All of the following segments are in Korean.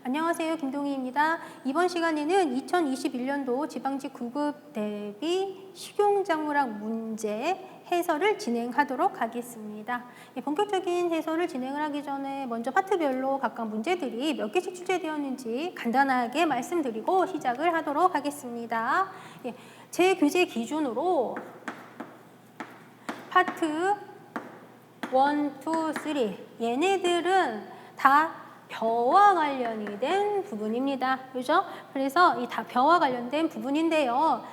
안녕하세요. 김동희입니다. 이번 시간에는 2021년도 지방직 9급 대비 식용작물학 문제 해설을 진행하도록 하겠습니다. 본격적인 해설을 진행을 하기 전에 먼저 파트별로 각각 문제들이 몇 개씩 출제되었는지 간단하게 말씀드리고 시작을 하도록 하겠습니다. 제 교재 기준으로 파트 1, 2, 3 얘네들은 다 벼와 관련이 된 부분입니다. 그죠? 그래서 이 다 벼와 관련된 부분인데요.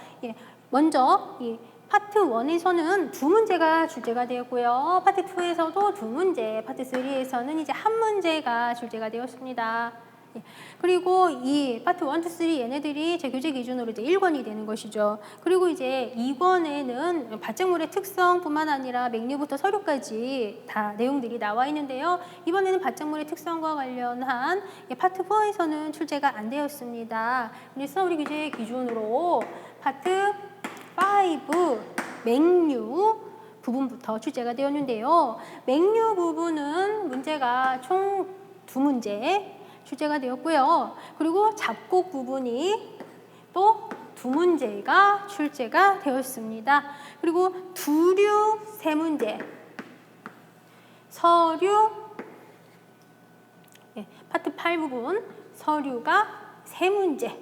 먼저 이 파트 1에서는 두 문제가 출제가 되었고요. 파트 2에서도 두 문제, 파트 3에서는 이제 한 문제가 출제가 되었습니다. 그리고 이 파트 1, 2, 3 얘네들이 제 교재 기준으로 이제 1권이 되는 것이죠. 그리고 이제 2권에는 밭작물의 특성뿐만 아니라 맹류부터 서류까지 다 내용들이 나와 있는데요. 이번에는 밭작물의 특성과 관련한 파트 4에서는 출제가 안 되었습니다. 그래서 우리 교재 기준으로 파트 5 맹류 부분부터 출제가 되었는데요. 맹류 부분은 문제가 총 2문제 출제가 되었고요. 그리고 잡곡 부분이 또 2문제가 출제가 되었습니다. 그리고 두류 3문제, 서류, 파트 8 부분 서류가 3문제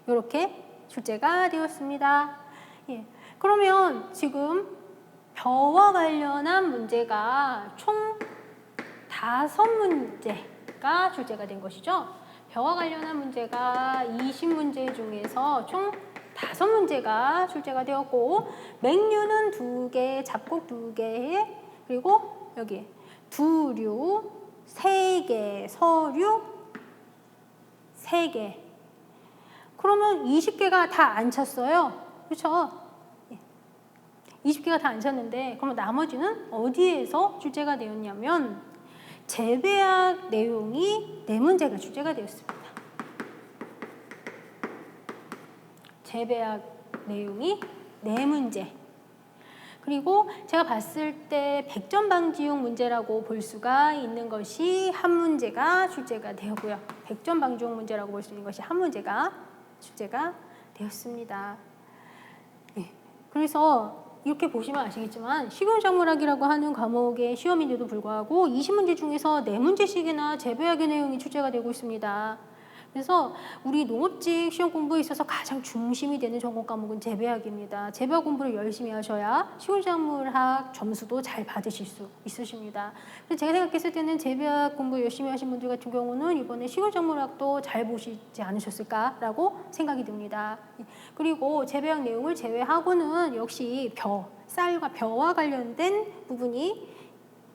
이렇게 출제가 되었습니다. 그러면 지금 벼와 관련한 문제가 총 5문제가 출제가 된 것이죠. 벼와 관련한 문제가 20문제 중에서 총 5문제가 출제가 되었고 맹류는 2개, 잡곡 2개, 그리고 여기 두류 3개, 서류 3개. 그러면 20개가 다 안 찼어요. 그렇죠? 20개가 다 안 찼는데 그러면 나머지는 어디에서 출제가 되었냐면 재배학 내용이 4문제가 출제가 되었습니다. 재배학 내용이 4문제. 그리고 제가 봤을 때 100점 방지용 문제라고 볼 수가 있는 것이 1문제가 출제가 되었고요. 100점 방지용 문제라고 볼 수 있는 것이 1문제가 출제가 되었습니다. 그래서 이렇게 보시면 아시겠지만 식용작물학이라고 하는 과목의 시험인데도 불구하고 20문제 중에서 4문제씩이나 재배학의 내용이 출제가 되고 있습니다. 그래서 우리 농업직 시험 공부에 있어서 가장 중심이 되는 전공 과목은 재배학입니다. 재배학 공부를 열심히 하셔야 식용작물학 점수도 잘 받으실 수 있으십니다. 그래서 제가 생각했을 때는 재배학 공부 열심히 하신 분들 같은 경우는 이번에 식용작물학도 잘 보시지 않으셨을까라고 생각이 듭니다. 그리고 재배학 내용을 제외하고는 역시 쌀과 벼와 관련된 부분이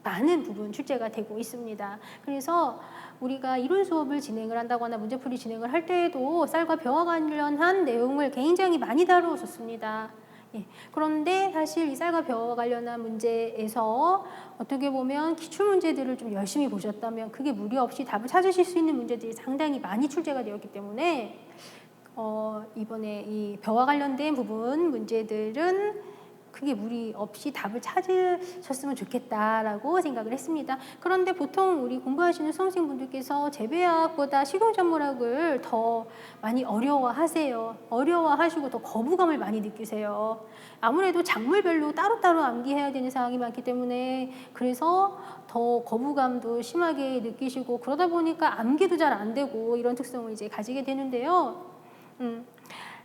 많은 부분 출제가 되고 있습니다. 그래서 우리가 이론 수업을 진행을 한다거나 문제풀이 진행을 할 때에도 쌀과 벼와 관련한 내용을 굉장히 많이 다루었습니다. 그런데 사실 이 쌀과 벼와 관련한 문제에서 어떻게 보면 기출문제들을 좀 열심히 보셨다면 그게 무리 없이 답을 찾으실 수 있는 문제들이 상당히 많이 출제가 되었기 때문에 이번에 이 벼와 관련된 부분 문제들은 크게 무리 없이 답을 찾으셨으면 좋겠다라고 생각을 했습니다. 그런데 보통 우리 공부하시는 수험생분들께서 재배학보다 식용작물학을 더 많이 어려워하세요. 어려워하시고 더 거부감을 많이 느끼세요. 아무래도 작물별로 따로따로 암기해야 되는 사항이 많기 때문에 그래서 더 거부감도 심하게 느끼시고 그러다 보니까 암기도 잘 안 되고 이런 특성을 이제 가지게 되는데요.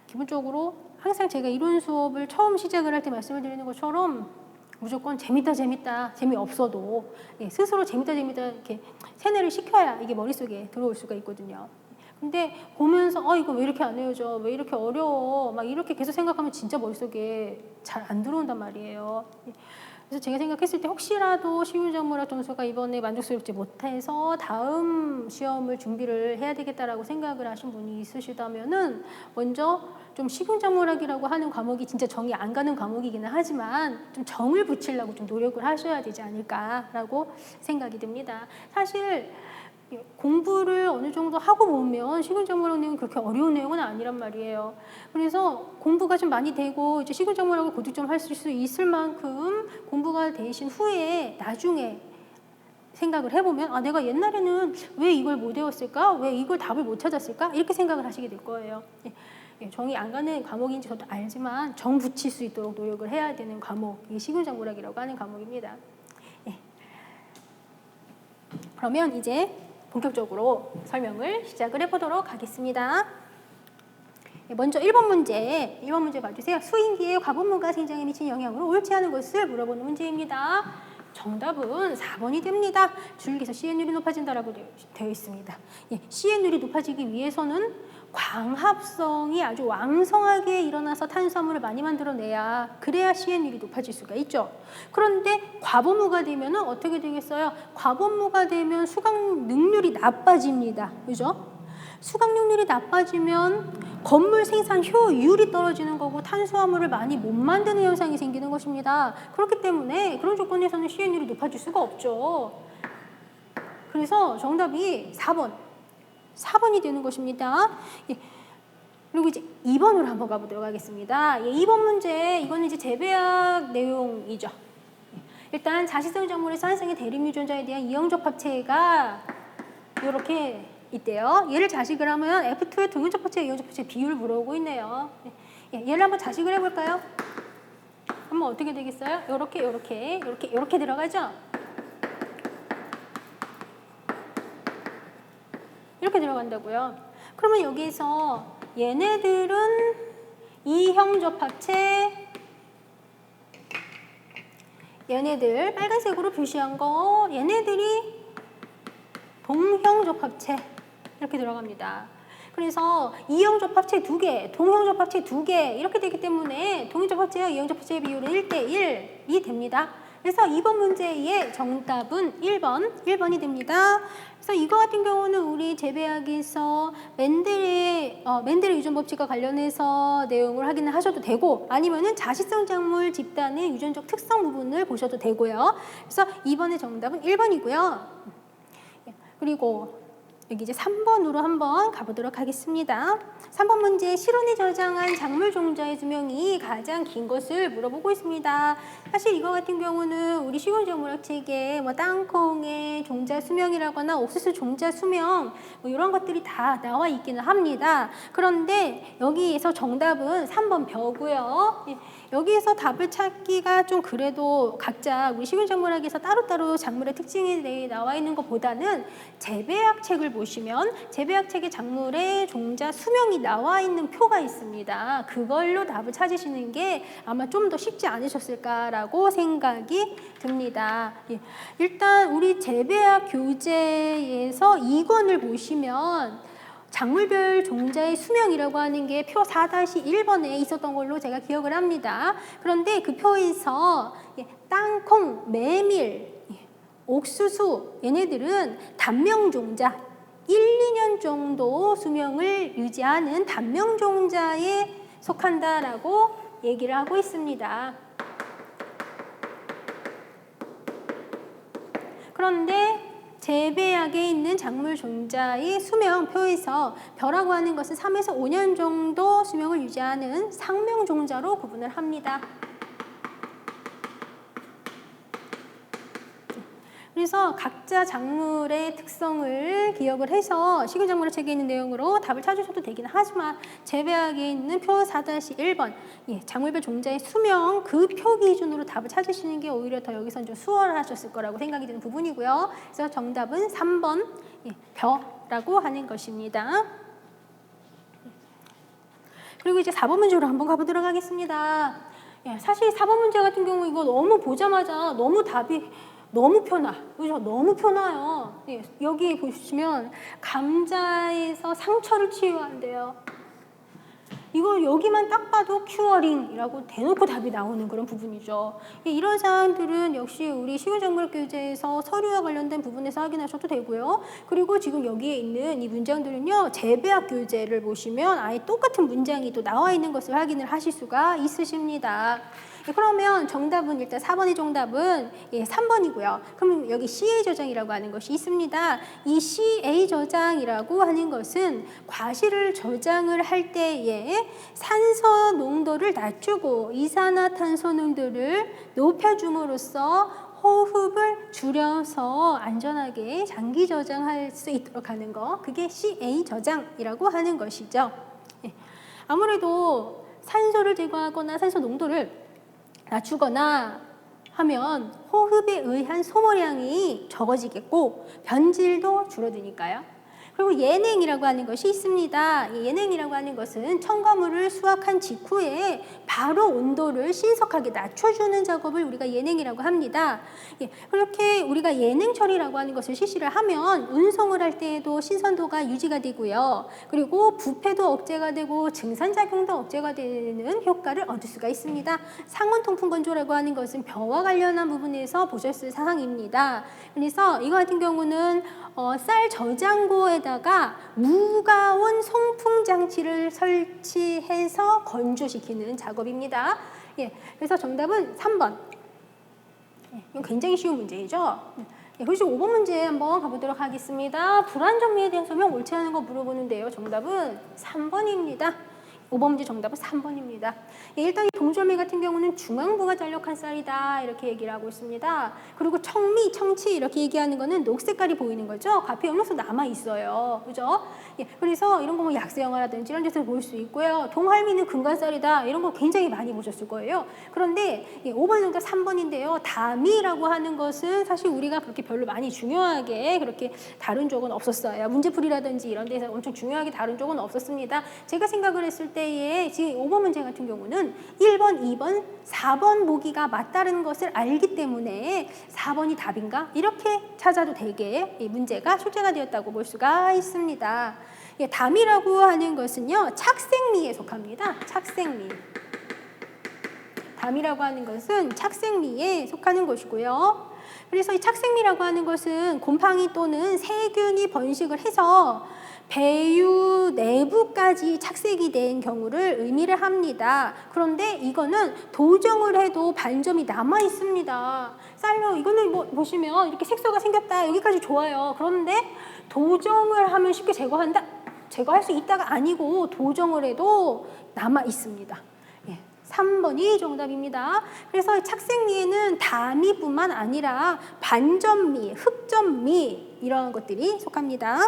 기본적으로 항상 제가 이론 수업을 처음 시작을 할 때 말씀을 드리는 것처럼 무조건 재밌다 재미없어도 스스로 재밌다 이렇게 세뇌를 시켜야 이게 머릿속에 들어올 수가 있거든요. 근데 보면서 이거 왜 이렇게 안 외워져? 왜 이렇게 어려워? 막 이렇게 계속 생각하면 진짜 머릿속에 잘 안 들어온단 말이에요. 그래서 제가 생각했을 때 혹시라도 식용작물학 점수가 이번에 만족스럽지 못해서 다음 시험을 준비를 해야 되겠다라고 생각을 하신 분이 있으시다면은 먼저 좀 식용작물학이라고 하는 과목이 진짜 정이 안 가는 과목이기는 하지만 좀 정을 붙이려고 좀 노력을 하셔야 되지 않을까라고 생각이 듭니다. 사실 공부를 어느 정도 하고 보면 식용작물학 내용은 그렇게 어려운 내용은 아니란 말이에요. 그래서 공부가 좀 많이 되고 이제 식용작물학을 고득점 할 수 있을 만큼 공부가 되신 후에 나중에 생각을 해보면 아 내가 옛날에는 왜 이걸 못 외웠을까? 왜 이걸 답을 못 찾았을까? 이렇게 생각을 하시게 될 거예요. 정이 안 가는 과목인지 저도 알지만 정 붙일 수 있도록 노력을 해야 되는 과목이 식용작물학이라고 하는 과목입니다. 그러면 이제 본격적으로 설명을 시작을 해보도록 하겠습니다. 먼저 1번 문제 봐주세요. 수인기의 과분무가 생장에 미친 영향으로 옳지 않은 것을 물어보는 문제입니다. 정답은 4번이 됩니다. 줄기에서 CN율이 높아진다라고 되어 있습니다. CN율이 높아지기 위해서는 광합성이 아주 왕성하게 일어나서 탄수화물을 많이 만들어내야 그래야 CN율이 높아질 수가 있죠. 그런데 과분무가 되면 어떻게 되겠어요? 과분무가 되면 수강 능률이 나빠집니다. 그죠? 수강 능률이 나빠지면 건물 생산 효율이 떨어지는 거고 탄수화물을 많이 못 만드는 현상이 생기는 것입니다. 그렇기 때문에 그런 조건에서는 CN율이 높아질 수가 없죠. 그래서 정답이 4번이 되는 것입니다. 그리고 이제 2번으로 한번 가보도록 하겠습니다. 2번 문제, 이거는 이제 재배학 내용이죠. 일단 자시성 작물에서 한성의 대립 유전자에 대한 이형적 합체가 이렇게 있대요. 얘를 자식을 하면 F2의 동형적 합체, 이형적 합체 비율을 물어보고 있네요. 얘를 한번 자식을 해볼까요? 한번 어떻게 되겠어요? 이렇게 들어가죠? 이렇게 들어간다고요. 그러면 여기에서 얘네들은 이형적 합체, 얘네들 빨간색으로 표시한 거, 얘네들이 동형적 합체 이렇게 들어갑니다. 그래서 이형적 합체 2개, 동형적 합체 2개 이렇게 되기 때문에 동형적 합체와 이형적 합체의 비율은 1대1이 됩니다. 그래서 2번 문제의 정답은 1번이 됩니다. 그래서 이거 같은 경우는 우리 재배학에서 멘델의 유전 법칙과 관련해서 내용을 확인을 하셔도 되고 아니면은 자시성 작물 집단의 유전적 특성 부분을 보셔도 되고요. 그래서 2번의 정답은 1번이고요. 그리고 여기 이제 3번으로 한번 가보도록 하겠습니다. 3번 문제, 실온에 저장한 작물 종자의 수명이 가장 긴 것을 물어보고 있습니다. 사실 이거 같은 경우는 우리 식용작물학 책에 땅콩의 종자 수명이라거나 옥수수 종자 수명 이런 것들이 다 나와 있기는 합니다. 그런데 여기에서 정답은 3번 벼고요. 여기에서 답을 찾기가 좀 그래도 각자 우리 식용작물학에서 따로따로 작물의 특징에 대해 나와 있는 것보다는 재배학 책을 보시면 재배학 책의 작물의 종자 수명이 나와 있는 표가 있습니다. 그걸로 답을 찾으시는 게 아마 좀 더 쉽지 않으셨을까라고 생각이 듭니다. 일단 우리 재배학 교재에서 2권을 보시면 작물별 종자의 수명이라고 하는 게 표 4-1번에 있었던 걸로 제가 기억을 합니다. 그런데 그 표에서 땅콩, 메밀, 옥수수 얘네들은 단명 종자 1-2년 정도 수명을 유지하는 단명 종자에 속한다라고 얘기를 하고 있습니다. 그런데 재배학에 있는 작물 종자의 수명표에서 벼라고 하는 것은 3에서 5년 정도 수명을 유지하는 상명 종자로 구분을 합니다. 그래서 각자 작물의 특성을 기억을 해서 식용작물의 책에 있는 내용으로 답을 찾으셔도 되긴 하지만 재배학에 있는 표 4-1번 작물별 종자의 수명 그 표 기준으로 답을 찾으시는 게 오히려 더 여기서는 좀 수월하셨을 거라고 생각이 드는 부분이고요. 그래서 정답은 3번 벼라고 하는 것입니다. 그리고 이제 4번 문제로 한번 가보도록 하겠습니다. 사실 4번 문제 같은 경우 이거 너무 보자마자 너무 답이 너무 편하, 그죠? 너무 편해요. 여기 보시면 감자에서 상처를 치유한대요. 이거 여기만 딱 봐도 큐어링이라고 대놓고 답이 나오는 그런 부분이죠. 이런 사항들은 역시 우리 식용작물 교재에서 서류와 관련된 부분에서 확인하셔도 되고요. 그리고 지금 여기에 있는 이 문장들은요, 재배학 교재를 보시면 아예 똑같은 문장이 또 나와 있는 것을 확인을 하실 수가 있으십니다. 그러면 정답은 일단 4번의 정답은 3번이고요. 그럼 여기 CA 저장이라고 하는 것이 있습니다. 이 CA 저장이라고 하는 것은 과실을 저장을 할 때에 산소 농도를 낮추고 이산화탄소 농도를 높여줌으로써 호흡을 줄여서 안전하게 장기 저장할 수 있도록 하는 거, 그게 CA 저장이라고 하는 것이죠. 예. 아무래도 산소를 제거하거나 산소 농도를 낮추거나 하면 호흡에 의한 소모량이 적어지겠고 변질도 줄어드니까요. 그리고 예냉이라고 하는 것이 있습니다. 이 예냉이라고 하는 것은 첨가물을 수확한 직후에 바로 온도를 신속하게 낮춰주는 작업을 우리가 예냉이라고 합니다. 예, 그렇게 우리가 예냉 처리라고 하는 것을 실시를 하면 운송을 할 때에도 신선도가 유지가 되고요. 그리고 부패도 억제가 되고 증산작용도 억제가 되는 효과를 얻을 수가 있습니다. 상온 통풍 건조라고 하는 것은 벼와 관련한 부분에서 보셨을 사항입니다. 그래서 이거 같은 경우는 쌀 저장고에다가 무가온 송풍 장치를 설치해서 건조시키는 작업입니다. 예, 그래서 정답은 3번. 예, 이건 굉장히 쉬운 문제이죠. 예, 그리고 5번 문제 한번 가보도록 하겠습니다. 불안 정리에 대한 설명 옳지 않은 거 물어보는데요. 정답은 3번입니다. 5번 문제 정답은 3번입니다. 예, 일단 이 동절미 같은 경우는 중앙부가 잘력한 쌀이다 이렇게 얘기를 하고 있습니다. 그리고 청미, 청치 이렇게 얘기하는 거는 녹색깔이 보이는 거죠. 과피 염료수 남아 있어요. 그죠? 예, 그래서 이런 거 뭐 약수영화라든지 이런 데서 볼 수 있고요. 동할미는 근간쌀이다 이런 거 굉장히 많이 보셨을 거예요. 그런데 예, 5번 정답 3번인데요. 다미라고 하는 것은 사실 우리가 그렇게 별로 많이 중요하게 그렇게 다룬 적은 없었어요. 문제풀이라든지 이런 데서 엄청 중요하게 다룬 적은 없었습니다. 제가 생각을 했을 때에 지금 5번 문제 같은 경우는 1번, 2번, 4번 보기가 맞다는 것을 알기 때문에 4번이 답인가? 이렇게 찾아도 되게 이 문제가 출제가 되었다고 볼 수가 있습니다. 예, 담이라고 하는 것은요, 착색미에 속합니다. 착색미. 담이라고 하는 것은 착색미에 속하는 것이고요. 그래서 이 착색미라고 하는 것은 곰팡이 또는 세균이 번식을 해서 배유 내부까지 착색이 된 경우를 의미를 합니다. 그런데 이거는 도정을 해도 반점이 남아 있습니다. 쌀로 이거는 뭐 보시면 이렇게 색소가 생겼다 여기까지 좋아요. 그런데 도정을 하면 쉽게 제거한다? 제거할 수 있다가 아니고 도정을 해도 남아 있습니다. 3번이 정답입니다. 그래서 착색미에는 다미뿐만 아니라 반점미, 흑점미 이런 것들이 속합니다.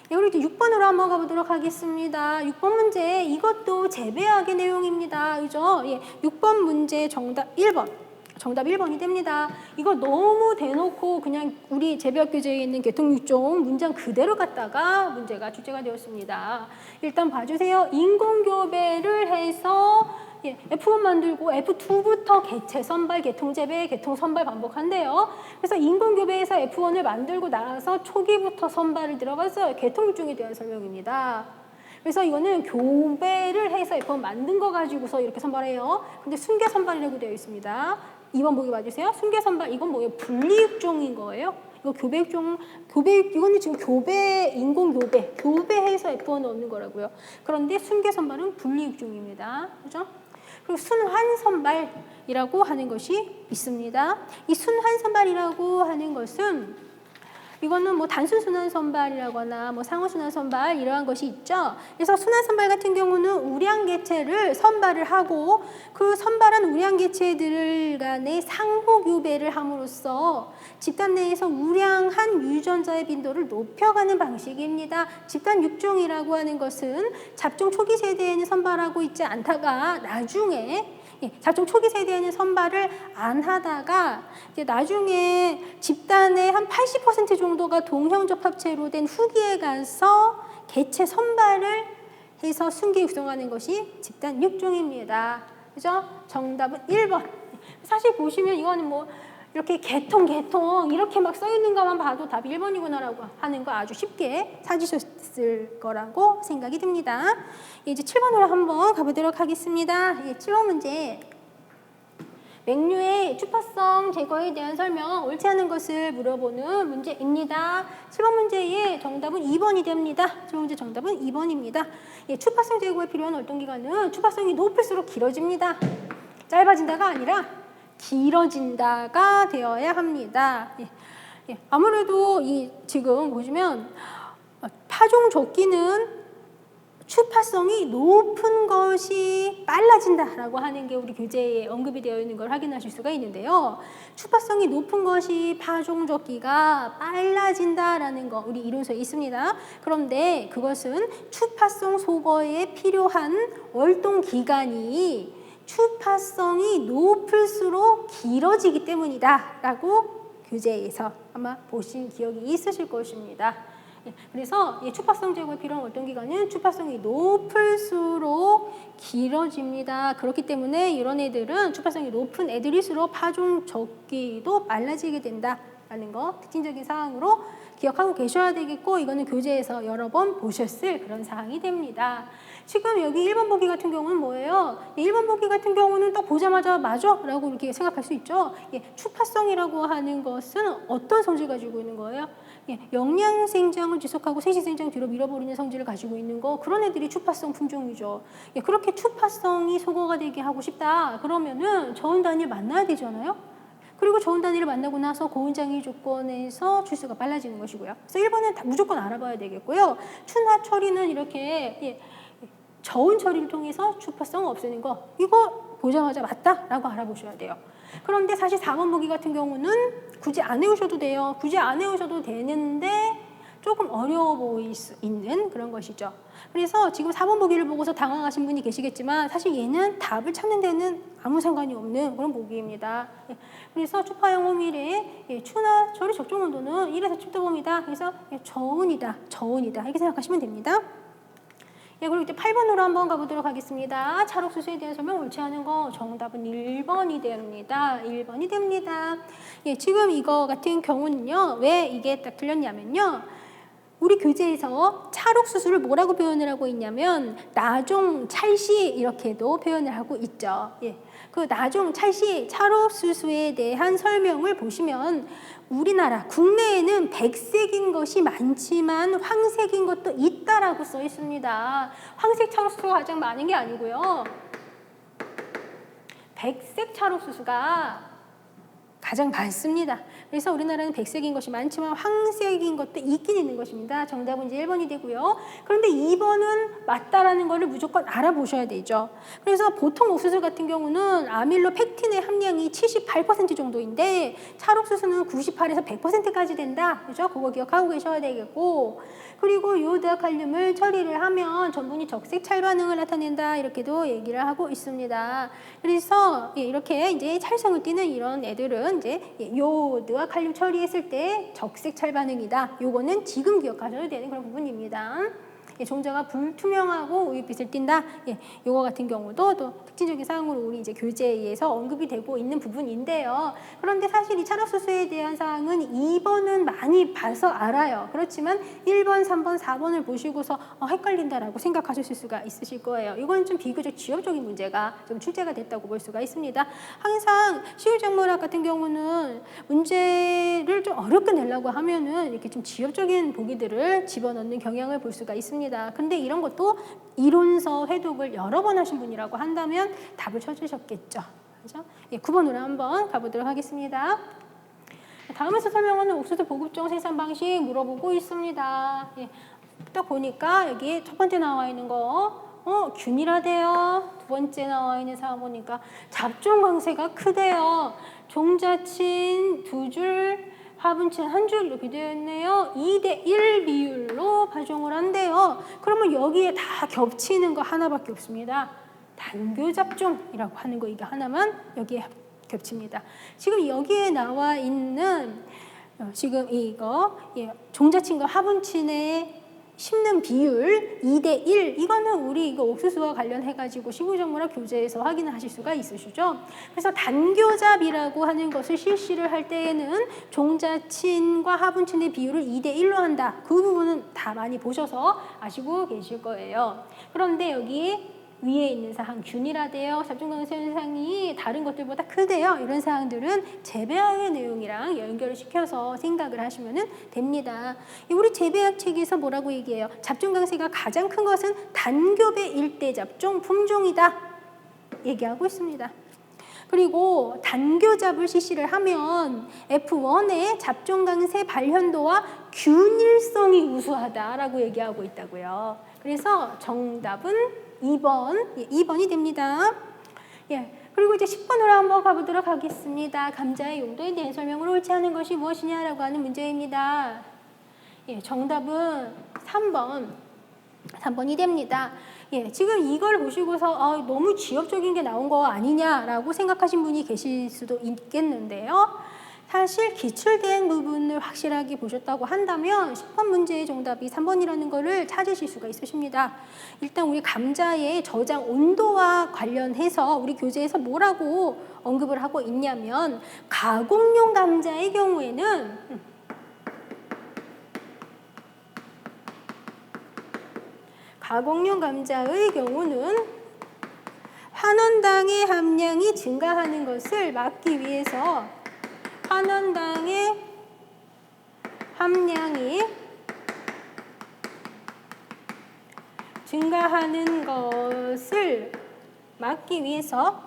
네, 그리고 이제 6번으로 한번 가보도록 하겠습니다. 6번 문제 이것도 재배학의 내용입니다. 그죠? 예, 6번 문제 정답 1번. 정답 1번이 됩니다. 이거 너무 대놓고 그냥 우리 재배학 교재에 있는 계통6종 문장 그대로 갖다가 문제가 출제가 되었습니다. 일단 봐주세요. 인공교배를 해서 예, F1 만들고 F2부터 개체, 선발, 개통, 재배, 개통, 선발 반복한대요. 그래서 인공교배에서 F1을 만들고 나서 초기부터 선발을 들어가서 개통육종에 대한 설명입니다. 그래서 이거는 교배를 해서 F1 만든 거 가지고서 이렇게 선발해요. 근데 순계 선발이라고 되어 있습니다. 2번 보기 봐주세요. 순계 선발, 이건 뭐예요? 분리육종인 거예요. 이거 교배육종, 이거는 지금 교배, 인공교배, 교배해서 F1을 얻는 거라고요. 그런데 순계 선발은 분리육종입니다. 그죠? 그리고 순환선발이라고 하는 것이 있습니다. 이 순환선발이라고 하는 것은 이거는 뭐 단순 순환선발이라거나 뭐 상호 순환선발 이러한 것이 있죠. 그래서 순환선발 같은 경우는 우량개체를 선발을 하고 그 선발한 우량개체들 간의 상호교배를 함으로써 집단 내에서 우량한 유전자의 빈도를 높여가는 방식입니다. 집단 육종이라고 하는 것은 잡종 초기 세대에는 선발하고 있지 않다가 나중에 잡종 초기 세대에는 선발을 안 하다가 이제 나중에 집단의 한 80% 정도가 동형접합체로 된 후기에 가서 개체 선발을 해서 순기 육성하는 것이 집단 육종입니다. 그죠? 정답은 1번. 사실 보시면 이거는 뭐 이렇게 개통 이렇게 막 써 있는 것만 봐도 답이 1번이구나라고 하는 거 아주 쉽게 찾으셨을 거라고 생각이 듭니다. 이제 7번으로 한번 가보도록 하겠습니다. 7번 문제. 맹류의 주파성 제거에 대한 설명, 옳지 않은 것을 물어보는 문제입니다. 7번 문제의 정답은 2번이 됩니다. 7번 문제 정답은 2번입니다. 주파성 제거에 필요한 활동기간은 주파성이 높을수록 길어집니다. 짧아진다가 아니라 길어진다가 되어야 합니다. 아무래도 지금 보시면 파종 조기는 추파성이 높은 것이 빨라진다라고 하는 게 우리 교재에 언급이 되어 있는 걸 확인하실 수가 있는데요. 추파성이 높은 것이 파종적기가 빨라진다라는 거 우리 이론서에 있습니다. 그런데 그것은 추파성 소거에 필요한 월동 기간이 추파성이 높을수록 길어지기 때문이다라고 교재에서 아마 보신 기억이 있으실 것입니다. 그래서 추파성 제거에 필요한 월동 기간은 추파성이 높을수록 길어집니다. 그렇기 때문에 이런 애들은 추파성이 높은 애들일수록 파종 적기도 빨라지게 된다라는 거 특징적인 사항으로 기억하고 계셔야 되겠고, 이거는 교재에서 여러 번 보셨을 그런 사항이 됩니다. 지금 여기 1번 보기 같은 경우는 뭐예요? 1번 보기 같은 경우는 딱 보자마자 맞아? 라고 이렇게 생각할 수 있죠. 추파성이라고 하는 것은 어떤 성질 가지고 있는 거예요? 영양생장을 지속하고 생식생장 뒤로 밀어버리는 성질을 가지고 있는 거, 그런 애들이 추파성 품종이죠. 그렇게 추파성이 소거가 되게 하고 싶다 그러면은 저온 단위를 만나야 되잖아요. 그리고 저온 단위를 만나고 나서 고온장애 조건에서 출수가 빨라지는 것이고요. 그래서 1번은 다 무조건 알아봐야 되겠고요. 추나 처리는 이렇게 저온 처리를 통해서 추파성 없애는 거, 이거 보자마자 맞다라고 알아보셔야 돼요. 그런데 사실 4번 보기 같은 경우는 굳이 안 외우셔도 돼요. 굳이 안 외우셔도 되는데 조금 어려워 보일 수 있는 그런 것이죠. 그래서 지금 4번 보기를 보고서 당황하신 분이 계시겠지만 사실 얘는 답을 찾는 데는 아무 상관이 없는 그런 보기입니다. 그래서 추파형 호밀의 추나 처리 적정 온도는 1에서 7도범이다. 그래서 저온이다. 이렇게 생각하시면 됩니다. 그리고 이제 8번으로 한번 가보도록 하겠습니다. 찰옥수수에 대한 설명 옳지 않은 거 정답은 1번이 됩니다. 1번이 됩니다. 지금 이거 같은 경우는요. 왜 이게 딱 틀렸냐면요. 우리 교재에서 찰옥수수를 뭐라고 표현을 하고 있냐면 나종, 찰씨 이렇게도 표현을 하고 있죠. 그 나종, 찰씨, 찰옥수수에 대한 설명을 보시면 우리나라 국내에는 백색인 것이 많지만 황색인 것도 있다라고 써 있습니다. 황색 찰옥수수가 가장 많은 게 아니고요. 백색 찰옥수수가 가장 많습니다. 그래서 우리나라는 백색인 것이 많지만 황색인 것도 있긴 있는 것입니다. 정답은 이제 1번이 되고요. 그런데 2번은 맞다라는 것을 무조건 알아보셔야 되죠. 그래서 보통 옥수수 같은 경우는 아밀로펙틴의 함량이 78% 정도인데 찰옥수수는 98에서 100%까지 된다. 그죠? 그거 기억하고 계셔야 되겠고, 그리고 요오드와 칼륨을 처리를 하면 전분이 적색 찰 반응을 나타낸다. 이렇게도 얘기를 하고 있습니다. 그래서 이렇게 이제 찰성을 띠는 이런 애들은 이제 요오드와 칼륨 처리했을 때 적색 찰 반응이다. 요거는 지금 기억하셔야 되는 그런 부분입니다. 종자가 불투명하고 우윳빛을 띈다. 요거 같은 경우도 또 특징적인 사항으로 우리 이제 교재에서 언급이 되고 있는 부분인데요. 그런데 사실 이 찰옥수수에 대한 사항은 2번은 많이 봐서 알아요. 그렇지만 1번, 3번, 4번을 보시고서 헷갈린다라고 생각하실 수가 있으실 거예요. 이건 좀 비교적 지엽적인 문제가 좀 출제가 됐다고 볼 수가 있습니다. 항상 시골작물학 같은 경우는 문제를 좀 어렵게 내려고 하면은 이렇게 좀 지엽적인 보기들을 집어넣는 경향을 볼 수가 있습니다. 근데 이런 것도 이론서 회독을 여러 번 하신 분이라고 한다면 답을 쳐주셨겠죠. 그죠? 9번으로 한번 가보도록 하겠습니다. 다음에서 설명하는 옥수수 보급종 생산 방식 물어보고 있습니다. 딱 보니까 여기 첫 번째 나와 있는 거 균일하대요. 두 번째 나와 있는 사항 보니까 잡종 강세가 크대요. 종자친 2줄, 화분친 1줄 이렇게 되어 있네요. 2대1 비율로 파종을 한대요. 그러면 여기에 다 겹치는 거 하나밖에 없습니다. 단교잡종이라고 하는 거 이게 하나만 여기에 겹칩니다. 지금 여기에 나와 있는 지금 이거 종자친과 화분친의 심는 비율 2대1, 이거는 우리 이거 옥수수와 관련해가지고 시구작물학 교재에서 확인을 하실 수가 있으시죠. 그래서 단교잡이라고 하는 것을 실시를 할 때에는 종자친과 화분친의 비율을 2대1로 한다. 그 부분은 다 많이 보셔서 아시고 계실 거예요. 그런데 여기 위에 있는 사항 균일하대요. 잡종강세 현상이 다른 것들보다 크대요. 이런 사항들은 재배학의 내용이랑 연결을 시켜서 생각을 하시면 됩니다. 우리 재배학 책에서 뭐라고 얘기해요? 잡종강세가 가장 큰 것은 단교배 일대 잡종 품종이다. 얘기하고 있습니다. 그리고 단교잡을 실시를 하면 F1의 잡종 강세 발현도와 균일성이 우수하다라고 얘기하고 있다고요. 그래서 정답은 2번, 예, 2번이 됩니다. 예, 그리고 이제 10번으로 한번 가보도록 하겠습니다. 감자의 용도에 대한 설명을 옳지 않은 것이 무엇이냐라고 하는 문제입니다. 예, 정답은 3번이 됩니다. 예, 지금 이걸 보시고서 너무 지엽적인 게 나온 거 아니냐라고 생각하신 분이 계실 수도 있겠는데요. 사실 기출된 부분을 확실하게 보셨다고 한다면 10번 문제의 정답이 3번이라는 거를 찾으실 수가 있으십니다. 일단 우리 감자의 저장 온도와 관련해서 우리 교재에서 뭐라고 언급을 하고 있냐면 가공용 감자의 경우에는 가공용 감자의 경우는 환원당의 함량이 증가하는 것을 막기 위해서 환원당의 함량이 증가하는 것을 막기 위해서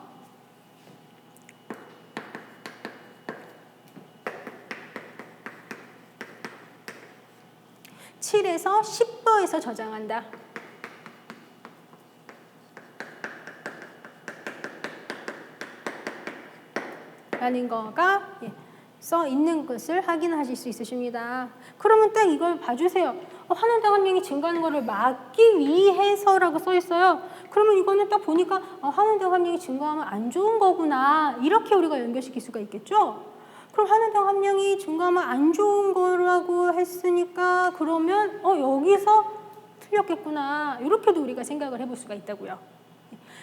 7에서 10도에서 저장한다. 라는 거가 써 있는 것을 확인하실 수 있으십니다. 그러면 딱 이걸 봐주세요. 환원당 함량이 증가하는 것을 막기 위해서라고 써 있어요. 그러면 이거는 딱 보니까 환원당 함량이 증가하면 안 좋은 거구나. 이렇게 우리가 연결시킬 수가 있겠죠? 그럼 환원당 함량이 증가하면 안 좋은 거라고 했으니까 그러면 여기서 틀렸겠구나. 이렇게도 우리가 생각을 해볼 수가 있다고요.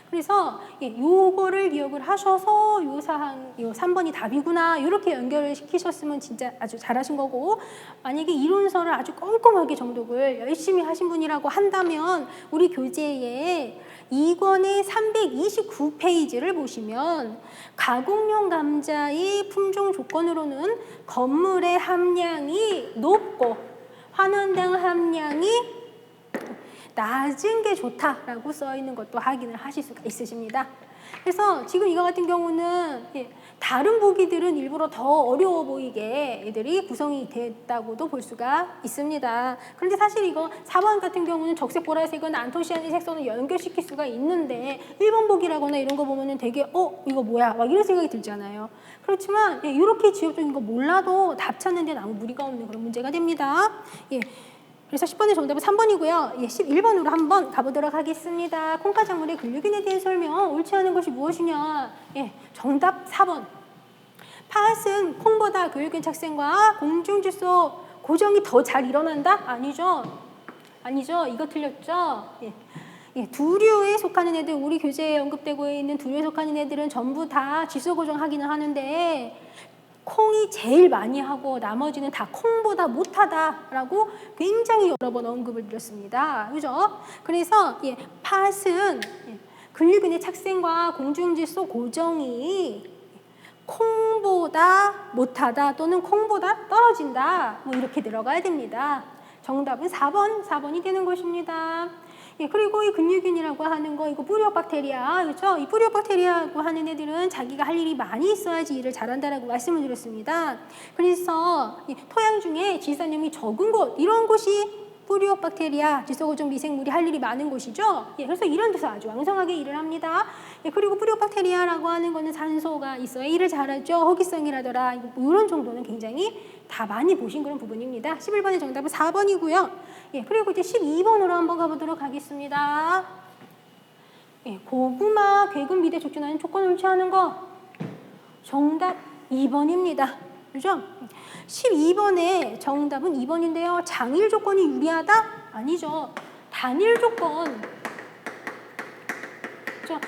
그래서 요거를 기억을 하셔서 요 사항, 요 3번이 답이구나 이렇게 연결을 시키셨으면 진짜 아주 잘하신 거고, 만약에 이론서를 아주 꼼꼼하게 정독을 열심히 하신 분이라고 한다면 우리 교재에 2권의 329페이지를 보시면 가공용 감자의 품종 조건으로는 건물의 함량이 높고 환원당 함량이 낮은 게 좋다라고 써 있는 것도 확인을 하실 수가 있으십니다. 그래서 지금 이거 같은 경우는 다른 보기들은 일부러 더 어려워 보이게 애들이 구성이 됐다고도 볼 수가 있습니다. 그런데 사실 이거 4번 같은 경우는 적색 보라색은 안토시아닌 색소는 연결시킬 수가 있는데 1번 보기라거나 이런 거 보면은 되게 이거 뭐야 막 이런 생각이 들잖아요. 그렇지만 이렇게 지엽적인 거 몰라도 답 찾는 데는 아무 무리가 없는 그런 문제가 됩니다. 그래서 10번의 정답은 3번이고요. 11번으로 한번 가보도록 하겠습니다. 콩가작물의 근류균에 대한 설명, 옳지 않은 것이 무엇이냐. 정답 4번. 팥은 콩보다 근류균 착생과 공중질소 고정이 더 잘 일어난다? 아니죠. 이거 틀렸죠. 두류에 속하는 애들, 우리 교재에 언급되고 있는 두류에 속하는 애들은 전부 다 질소 고정하기는 하는데 콩이 제일 많이 하고 나머지는 다 콩보다 못하다라고 굉장히 여러 번 언급을 드렸습니다. 그죠? 그래서 팥은 근류균의 착생과 공중질소 고정이 콩보다 못하다 또는 콩보다 떨어진다. 뭐 이렇게 들어가야 됩니다. 정답은 4번이 되는 것입니다. 그리고 이 근류균이라고 하는 거, 이거 뿌리오박테리아, 그렇죠? 이 뿌리오박테리아라고 하는 애들은 자기가 할 일이 많이 있어야지 일을 잘한다라고 말씀을 드렸습니다. 그래서 토양 중에 질산염이 적은 곳, 이런 곳이 뿌리오박테리아, 질소고정 미생물이 할 일이 많은 곳이죠. 그래서 이런 데서 아주 왕성하게 일을 합니다. 그리고 뿌리오박테리아라고 하는 거는 산소가 있어야 일을 잘하죠. 허기성이라더라. 이런 정도는 굉장히 다 많이 보신 그런 부분입니다. 11번의 정답은 4번이고요. 그리고 이제 12번으로 한번 가보도록 하겠습니다. 고구마, 괴금, 미대 촉진하는 조건 옳지 않은 거. 정답 2번입니다. 그죠? 12번의 정답은 2번인데요. 장일 조건이 유리하다? 아니죠. 단일 조건.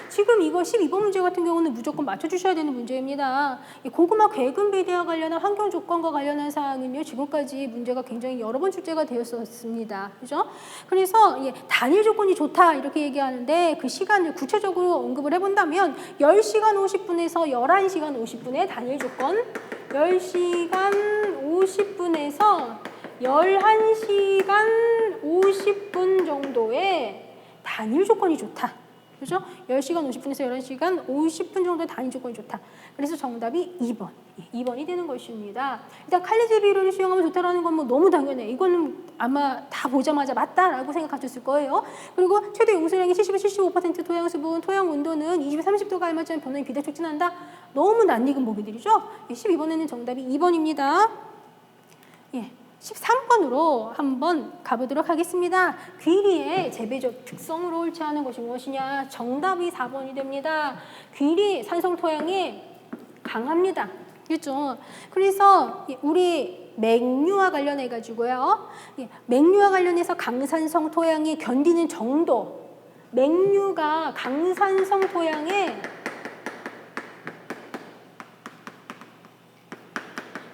지금 이거 12번 문제 같은 경우는 무조건 맞춰주셔야 되는 문제입니다. 고구마 괴금 비대와 관련한 환경 조건과 관련한 사항은요, 지금까지 문제가 굉장히 여러 번 출제가 되었었습니다. 그죠? 그래서 단일 조건이 좋다 이렇게 얘기하는데 그 시간을 구체적으로 언급을 해본다면 10시간 50분에서 11시간 50분의 단일 조건, 10시간 50분에서 11시간 50분 정도의 단일 조건이 좋다. 그죠? 10시간 50분에서 11시간 50분 정도 단위 조건이 좋다. 그래서 정답이 2번. 2번이 되는 것입니다. 일단 칼리지 비율을 수용하면 좋다라는 건 뭐 너무 당연해. 이거는 아마 다 보자마자 맞다라고 생각하셨을 거예요. 그리고 최대 용수량이 70에서 75% 토양 수분, 토양 온도는 20에서 30도가 알맞지 않은 변화에 비대 촉진한다. 너무 낯익은 보기들이죠. 12번에는 정답이 2번입니다. 예. 13번으로 한번 가보도록 하겠습니다. 귀리의 재배적 특성으로 옳지 않은 것이 무엇이냐? 정답이 4번이 됩니다. 귀리 산성 토양이 강합니다. 그렇죠? 그래서 우리 맹류와 관련해 가지고요. 맹류와 관련해서 강산성 토양이 견디는 정도, 맹류가 강산성 토양에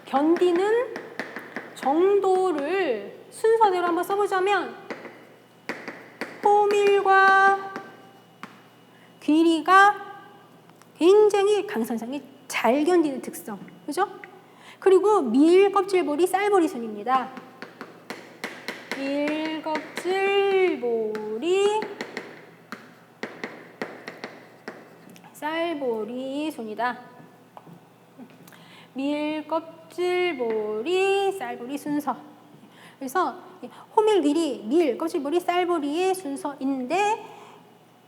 견디는 정도를 순서대로 한번 써보자면 호밀과 귀리가 굉장히 강산성이 잘 견디는 특성, 그죠? 그리고 밀껍질보리 쌀보리순입니다. 밀껍질보리 쌀보리순이다. 밀껍질보리 쌀보리 순서. 그래서 호밀, 귀리, 밀, 껍질보리, 쌀보리의 순서인데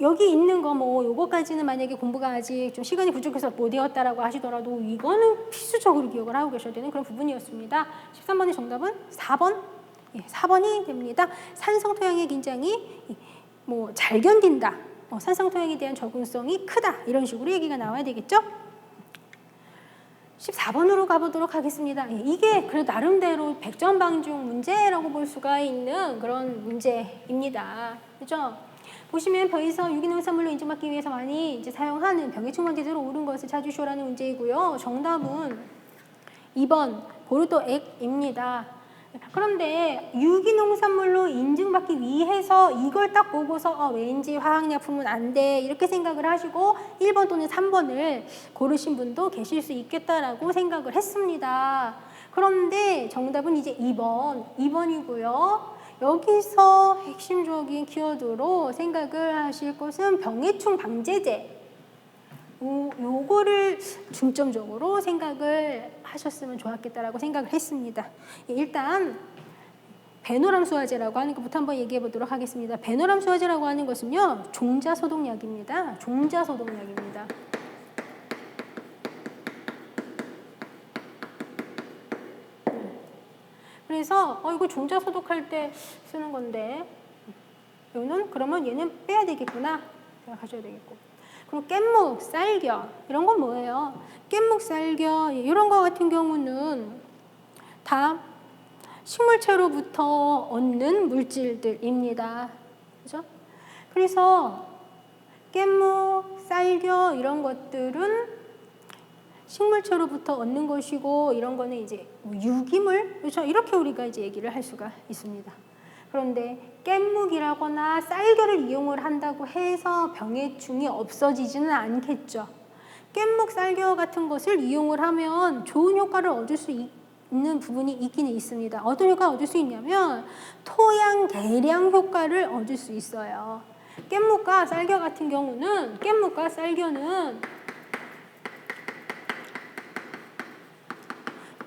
여기 있는 거 뭐 요거까지는 만약에 공부가 아직 좀 시간이 부족해서 못 외웠다라고 하시더라도 이거는 필수적으로 기억을 하고 계셔야 되는 그런 부분이었습니다. 13번의 정답은 4번. 4번이 됩니다. 산성 토양의 긴장이 뭐 잘 견딘다. 산성 토양에 대한 적응성이 크다. 이런 식으로 얘기가 나와야 되겠죠? 14번으로 가보도록 하겠습니다. 이게 그래도 나름대로 100점 방중 문제라고 볼 수가 있는 그런 문제입니다. 그죠? 보시면 병에서 유기농산물로 인증받기 위해서 많이 이제 사용하는 병해충 방제제로 옳은 것을 찾으시오라는 문제이고요. 정답은 2번 보르도액입니다. 그런데 유기농산물로 인증받기 위해서 이걸 딱 보고서 왠지 화학약품은 안 돼 이렇게 생각을 하시고 1번 또는 3번을 고르신 분도 계실 수 있겠다라고 생각을 했습니다. 그런데 정답은 이제 2번이고요. 여기서 핵심적인 키워드로 생각을 하실 것은 병해충 방제제. 요거를 중점적으로 생각을 하셨으면 좋았겠다라고 생각을 했습니다. 일단 베노람 수화제라고 하는 것부터 한번 얘기해 보도록 하겠습니다. 베노람 수화제라고 하는 것은요, 종자소독약입니다. 종자소독약입니다. 그래서 이거 종자소독할 때 쓰는 건데 얘는 그러면 얘는 빼야 되겠구나 생각하셔야 되겠고. 그리고 깻묵, 쌀겨 이런 건 뭐예요? 깻묵, 쌀겨 이런 거 같은 경우는 다 식물체로부터 얻는 물질들입니다. 그죠? 그래서 깻묵, 쌀겨 이런 것들은 식물체로부터 얻는 것이고 이런 거는 이제 유기물, 그렇죠? 이렇게 우리가 이제 얘기를 할 수가 있습니다. 그런데 깻묵이라거나 쌀겨를 이용을 한다고 해서 병해충이 없어지지는 않겠죠. 깻묵, 쌀겨 같은 것을 이용을 하면 좋은 효과를 얻을 수 있는 부분이 있기는 있습니다. 어떤 효과를 얻을 수 있냐면 토양 개량 효과를 얻을 수 있어요. 깻묵과 쌀겨 같은 경우는 깻묵과 쌀겨는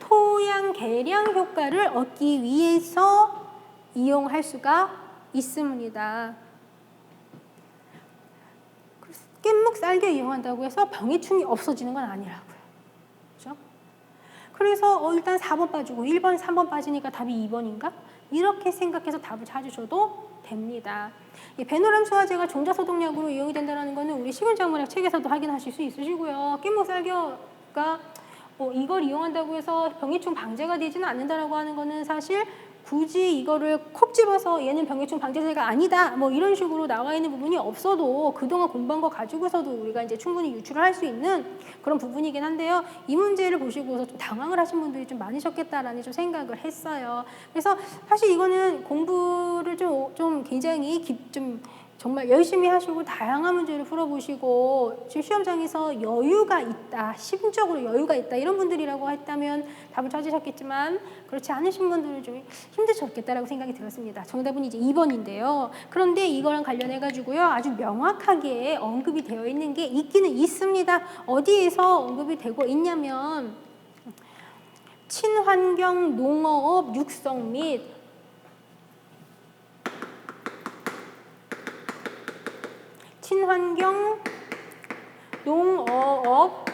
토양 개량 효과를 얻기 위해서 이용할 수가 있습니다. 깻묵, 쌀겨 이용한다고 해서 병해충이 없어지는 건 아니라고요. 그렇죠? 그래서 일단 4번 빠지고 1번, 3번 빠지니까 답이 2번인가? 이렇게 생각해서 답을 찾으셔도 됩니다. 베노람 수화제가 종자소독약으로 이용이 된다는 것은 우리 식물작물학 책에서도 확인하실 수 있으시고요. 깻묵, 쌀겨가 이걸 이용한다고 해서 병해충 방제가 되지는 않는다라고 하는 거는 사실 굳이 이거를 콕 집어서 얘는 병해충 방제제가 아니다 뭐 이런 식으로 나와 있는 부분이 없어도 그동안 공부한 거 가지고서도 우리가 이제 충분히 유출을 할 수 있는 그런 부분이긴 한데요. 이 문제를 보시고서 좀 당황을 하신 분들이 좀 많으셨겠다라는 좀 생각을 했어요. 그래서 사실 이거는 공부를 좀 굉장히 좀 정말 열심히 하시고 다양한 문제를 풀어보시고 지금 시험장에서 여유가 있다, 심적으로 여유가 있다 이런 분들이라고 했다면 답을 찾으셨겠지만 그렇지 않으신 분들은 좀 힘드셨겠다라고 생각이 들었습니다. 정답은 이제 2번인데요. 그런데 이거랑 관련해 가지고요 아주 명확하게 언급이 되어 있는 게 있기는 있습니다. 어디에서 언급이 되고 있냐면 친환경 농어업 육성 및 친환경 농어업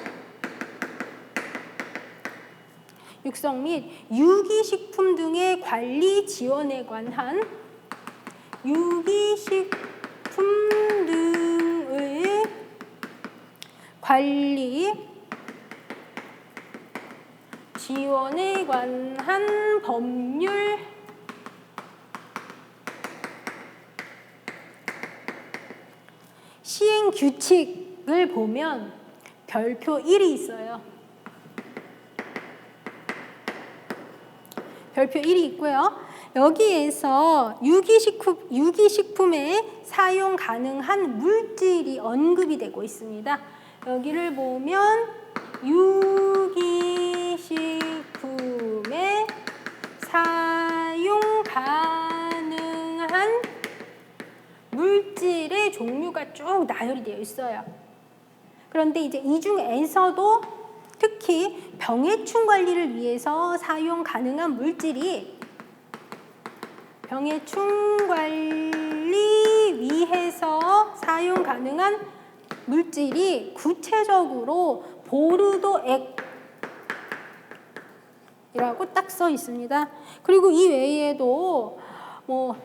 육성 및 유기식품 등의 관리 지원에 관한 유기식품 등의 관리 지원에 관한 법률 시행 규칙을 보면 별표 1이 있어요. 별표 1이 있고요. 여기에서 유기식품에 사용 가능한 물질이 언급이 되고 있습니다. 여기를 보면 유기식품에 사용 가능한 물질의 종류가 쭉 나열이 되어 있어요. 그런데 이제 이 중에서도 특히 병해충 관리를 위해서 사용 가능한 물질이 병해충 관리 위해서 사용 가능한 물질이 구체적으로 보르도액이라고 딱 써 있습니다. 그리고 이 외에도 뭐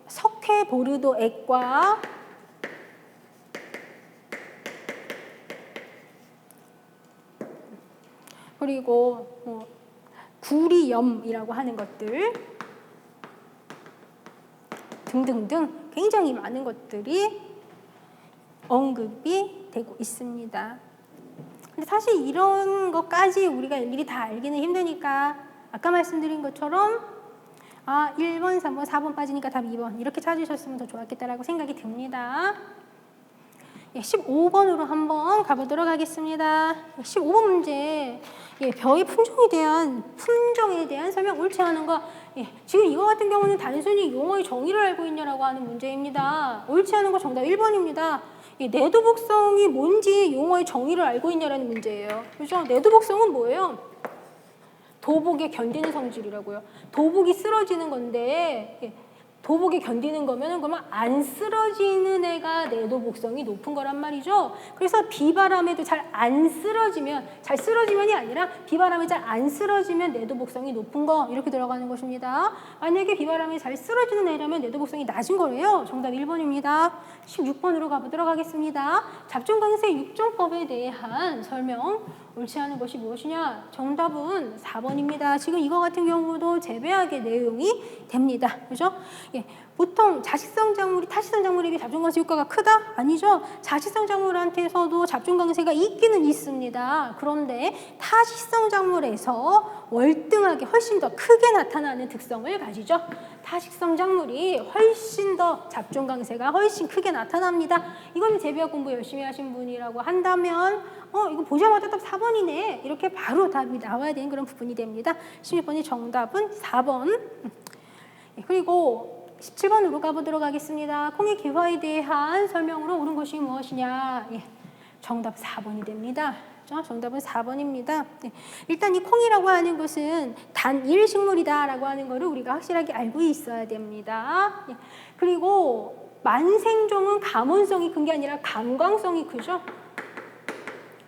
석회 보르도액과 그리고 뭐 구리염이라고 하는 것들 등등등 굉장히 많은 것들이 언급이 되고 있습니다. 근데 사실 이런 것까지 우리가 일일이 다 알기는 힘드니까 아까 말씀드린 것처럼 1번, 3번, 4번 빠지니까 답 2번 이렇게 찾으셨으면 더 좋았겠다라고 생각이 듭니다. 15번으로 한번 가보도록 하겠습니다. 15번 문제, 벼의 품종에 대한 설명 옳지 않은 거. 지금 이거 같은 경우는 단순히 용어의 정의를 알고 있냐라고 하는 문제입니다. 옳지 않은 거 정답 1번입니다. 내도복성이 뭔지 용어의 정의를 알고 있냐라는 문제예요. 그죠? 내도복성은 뭐예요? 도복에 견디는 성질이라고요. 도복이 쓰러지는 건데 도복이 견디는 거면 그러면 안 쓰러지는 애가 내도복성이 높은 거란 말이죠. 그래서 비바람에도 잘 안 쓰러지면, 잘 쓰러지면이 아니라 비바람에 잘 안 쓰러지면 내도복성이 높은 거 이렇게 들어가는 것입니다. 만약에 비바람에 잘 쓰러지는 애라면 내도복성이 낮은 거예요. 정답 1번입니다. 16번으로 가보도록 하겠습니다. 잡종강세 육종법에 대한 설명 옳지 않은 것이 무엇이냐? 정답은 4번입니다. 지금 이거 같은 경우도 재배학의 내용이 됩니다. 그죠? 보통 자식성 작물이 타식성 작물에 비해 잡종강세 효과가 크다? 아니죠. 자식성 작물한테서도 잡종강세가 있기는 있습니다. 그런데 타식성 작물에서 월등하게 훨씬 더 크게 나타나는 특성을 가지죠. 타식성 작물이 훨씬 더 잡종강세가 훨씬 크게 나타납니다. 이거는 재배학 공부 열심히 하신 분이라고 한다면 이거 보자마자 답 4번이네. 이렇게 바로 답이 나와야 되는 그런 부분이 됩니다. 16번의 정답은 4번. 그리고 17번으로 가보도록 하겠습니다. 콩의 기화에 대한 설명으로 옳은 것이 무엇이냐? 정답 4번이 됩니다. 정답은 4번입니다. 일단 이 콩이라고 하는 것은 단일 식물이다라고 하는 것을 우리가 확실하게 알고 있어야 됩니다. 그리고 만생종은 감원성이 큰 게 아니라 감광성이 크죠.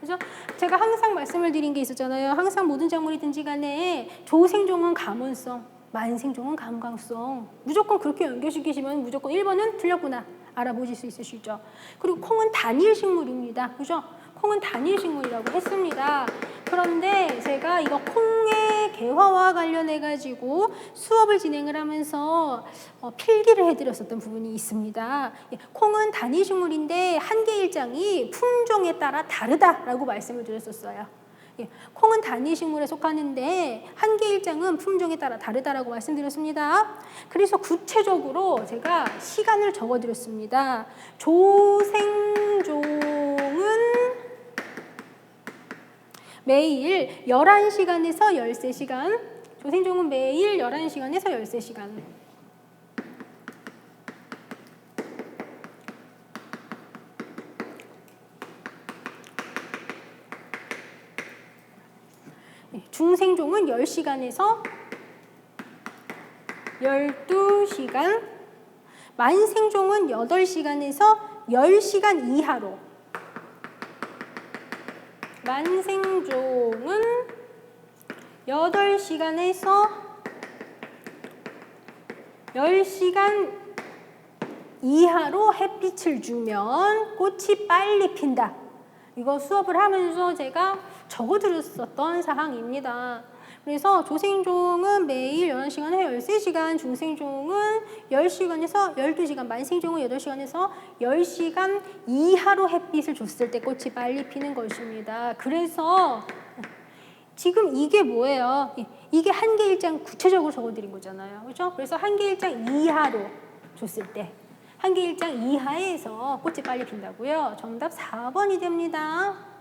그죠? 제가 항상 말씀을 드린 게 있었잖아요. 항상 모든 작물이든지 간에 조생종은 감원성, 만생종은 감광성. 무조건 그렇게 연결시키시면 무조건 1번은 틀렸구나 알아보실 수 있으시죠. 그리고 콩은 단일 식물입니다. 그죠? 콩은 단일 식물이라고 했습니다. 그런데 제가 이거 콩의 개화와 관련해 가지고 수업을 진행을 하면서 필기를 해드렸었던 부분이 있습니다. 콩은 단일 식물인데 한계 일장이 품종에 따라 다르다라고 말씀을 드렸었어요. 콩은 단위식물에 속하는데 한 개 일장은 품종에 따라 다르다라고 말씀드렸습니다. 그래서 구체적으로 제가 시간을 적어드렸습니다. 조생종은 매일 11시간에서 13시간, 조생종은 매일 11시간에서 13시간. 중생종은 10시간에서 12시간, 만생종은 8시간에서 10시간 이하로, 만생종은 8시간에서 10시간 이하로 햇빛을 주면 꽃이 빨리 핀다. 이거 수업을 하면서 제가 적어드렸었던 사항입니다. 그래서 조생종은 매일 11시간에서 13시간, 중생종은 10시간에서 12시간, 만생종은 8시간에서 10시간 이하로 햇빛을 줬을 때 꽃이 빨리 피는 것입니다. 그래서 지금 이게 뭐예요? 이게 한 개 일장 구체적으로 적어드린 거잖아요. 그렇죠? 그래서 한 개 일장 이하로 줬을 때, 한 개 일장 이하에서 꽃이 빨리 핀다고요. 정답 4번이 됩니다.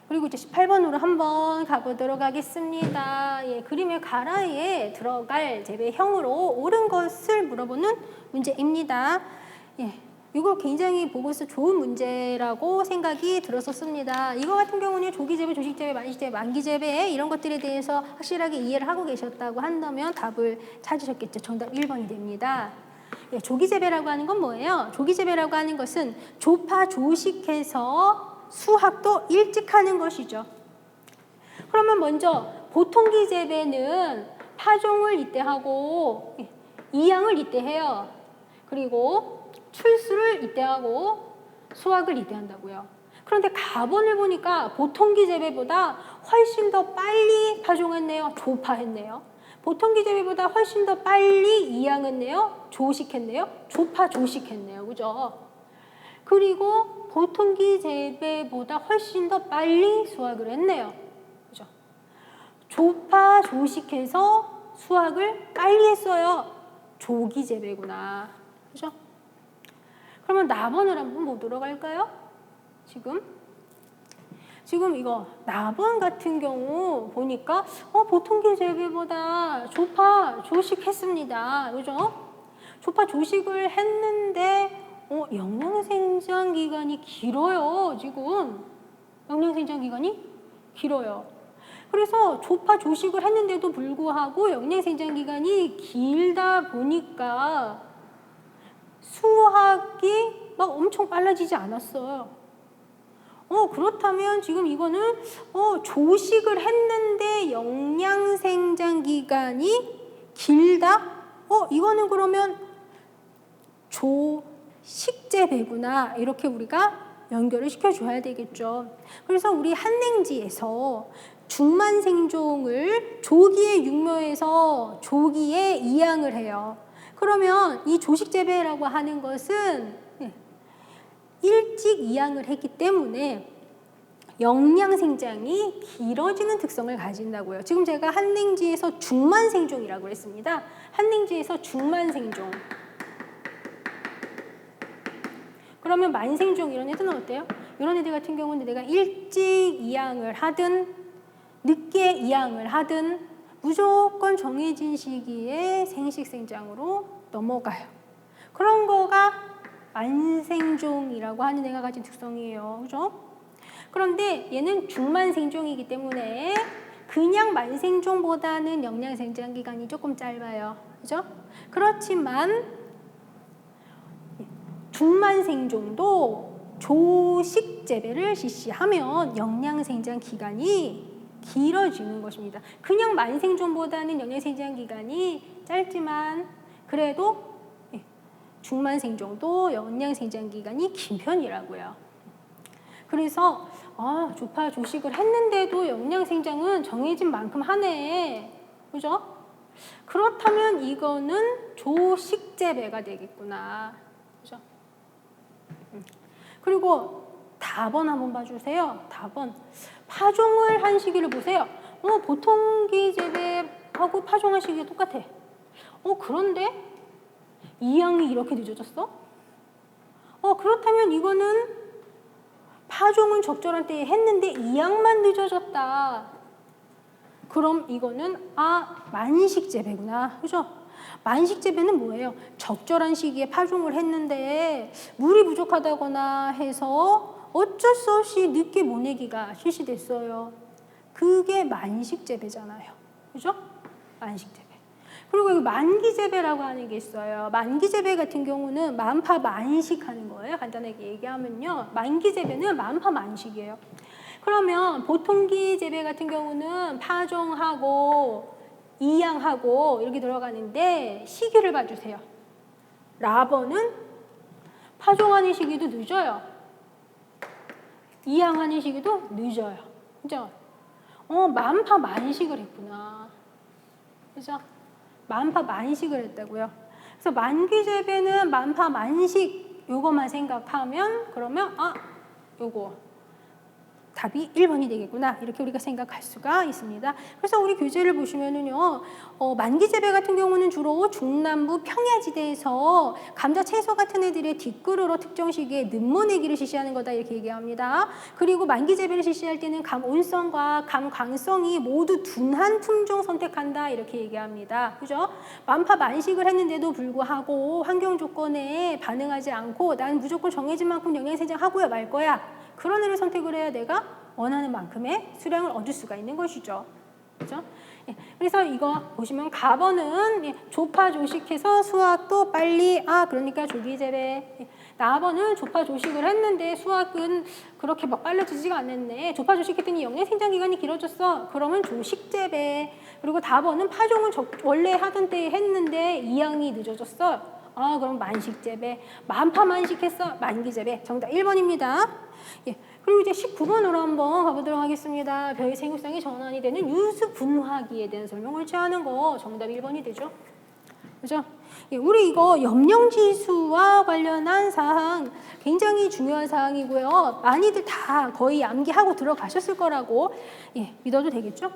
그리고 이제 18번으로 한번 가보도록 하겠습니다. 그림의 가라에 들어갈 재배형으로 옳은 것을 물어보는 문제입니다. 이거 굉장히 보고서 좋은 문제라고 생각이 들었었습니다. 이거 같은 경우는 조기재배, 조식재배, 만시재배, 만기재배 이런 것들에 대해서 확실하게 이해를 하고 계셨다고 한다면 답을 찾으셨겠죠. 정답 1번이 됩니다. 조기재배라고 하는 건 뭐예요? 조기재배라고 하는 것은 조파, 조식해서 수확도 일찍 하는 것이죠. 그러면 먼저 보통기 재배는 파종을 이때 하고 이양을 이때 해요. 그리고 출수를 이때 하고 수확을 이때 한다고요. 그런데 가본을 보니까 보통기 재배보다 훨씬 더 빨리 파종했네요. 조파했네요. 보통기 재배보다 훨씬 더 빨리 이양했네요. 조식했네요. 조파, 조식했네요. 그죠? 그리고 보통기 재배보다 훨씬 더 빨리 수확을 했네요. 그죠? 조파, 조식해서 수확을 빨리 했어요. 조기 재배구나. 그죠? 그러면 나번을 한번 보도록 할까요? 지금 이거 나번 같은 경우 보니까 보통기 재배보다 조파, 조식했습니다. 그죠? 조파, 조식을 했는데 영양생장 기간이 길어요. 지금 영양생장 기간이 길어요. 그래서 조파, 조식을 했는데도 불구하고 영양생장 기간이 길다 보니까 수확이 막 엄청 빨라지지 않았어요. 그렇다면 지금 이거는 조식을 했는데 영양생장 기간이 길다? 이거는 그러면 조식재배구나. 이렇게 우리가 연결을 시켜줘야 되겠죠. 그래서 우리 한냉지에서 중만생종을 조기에 육묘해서 조기에 이양을 해요. 그러면 이 조식재배라고 하는 것은 일찍 이양을 했기 때문에 영양생장이 길어지는 특성을 가진다고요. 지금 제가 한냉지에서 중만생종이라고 했습니다. 한냉지에서 중만생종. 그러면 만생종 이런 애들은 어때요? 이런 애들 같은 경우는 내가 일찍 이양을 하든 늦게 이양을 하든 무조건 정해진 시기에 생식생장으로 넘어가요. 그런 거가 만생종이라고 하는 애가 가진 특성이에요. 그죠? 그런데 얘는 중만생종이기 때문에 그냥 만생종보다는 영양생장 기간이 조금 짧아요. 그죠? 그렇지만 중만생종도 조식재배를 실시하면 영양생장 기간이 길어지는 것입니다. 그냥 만생종보다는 영양생장 기간이 짧지만 그래도 중만생종도 영양생장 기간이 긴 편이라고요. 그래서 조파, 조식을 했는데도 영양생장은 정해진 만큼 하네. 그죠? 그렇다면 이거는 조식재배가 되겠구나. 그죠? 그리고 4번 한번 봐주세요. 4번. 파종을 한 시기를 보세요. 보통기 재배하고 파종한 시기가 똑같아. 그런데 이양이 이렇게 늦어졌어? 그렇다면 이거는 파종은 적절한 때에 했는데 이양만 늦어졌다. 그럼 이거는 만식 재배구나. 그죠? 만식 재배는 뭐예요? 적절한 시기에 파종을 했는데 물이 부족하다거나 해서 어쩔 수 없이 늦게 모내기가 실시됐어요. 그게 만식 재배잖아요. 그죠? 만식 재배. 그리고 이 만기 재배라고 하는 게 있어요. 만기 재배 같은 경우는 만파 만식 하는 거예요. 간단하게 얘기하면요. 만기 재배는 만파 만식이에요. 그러면 보통기 재배 같은 경우는 파종하고 이양하고 이렇게 들어가는데 시기를 봐주세요. 라버는 파종하는 시기도 늦어요. 이양하는 시기도 늦어요. 그죠? 만파 만식을 했구나. 그죠? 만파 만식을 했다고요. 그래서 만기 재배는 만파 만식 요거만 생각하면 그러면 요거 답이 1번이 되겠구나. 이렇게 우리가 생각할 수가 있습니다. 그래서 우리 교재를 보시면은요, 만기 재배 같은 경우는 주로 중남부 평야지대에서 감자, 채소 같은 애들의 뒷그루로 특정 시기에 늦모내기를 실시하는 거다 이렇게 얘기합니다. 그리고 만기 재배를 실시할 때는 감 온성과 감 광성이 모두 둔한 품종 선택한다 이렇게 얘기합니다. 그죠? 만파 만식을 했는데도 불구하고 환경 조건에 반응하지 않고 난 무조건 정해진 만큼 영양세정 하고야 말 거야. 그런 애를 선택을 해야 내가 원하는 만큼의 수량을 얻을 수가 있는 것이죠. 그죠? 그래서 이거 보시면 가번은 조파조식해서 수확도 빨리 그러니까 조기재배. 나번은 조파조식을 했는데 수확은 그렇게 막 빨라지지가 않았네. 조파조식했더니 영양생장 기간이 길어졌어. 그러면 조식재배. 그리고 다번은 파종은 원래 하던 때에 했는데 이양이 늦어졌어. 그럼 만식재배. 만파 만식했어. 만기재배. 정답 1번입니다. 그리고 이제 19번으로 한번 가보도록 하겠습니다. 벼의 생육상이 전환이 되는 유수 분화기에 대한 설명을 취하는 거 정답 1번이 되죠. 그죠? 우리 이거 염령지수와 관련한 사항 굉장히 중요한 사항이고요. 많이들 다 거의 암기하고 들어가셨을 거라고 믿어도 되겠죠?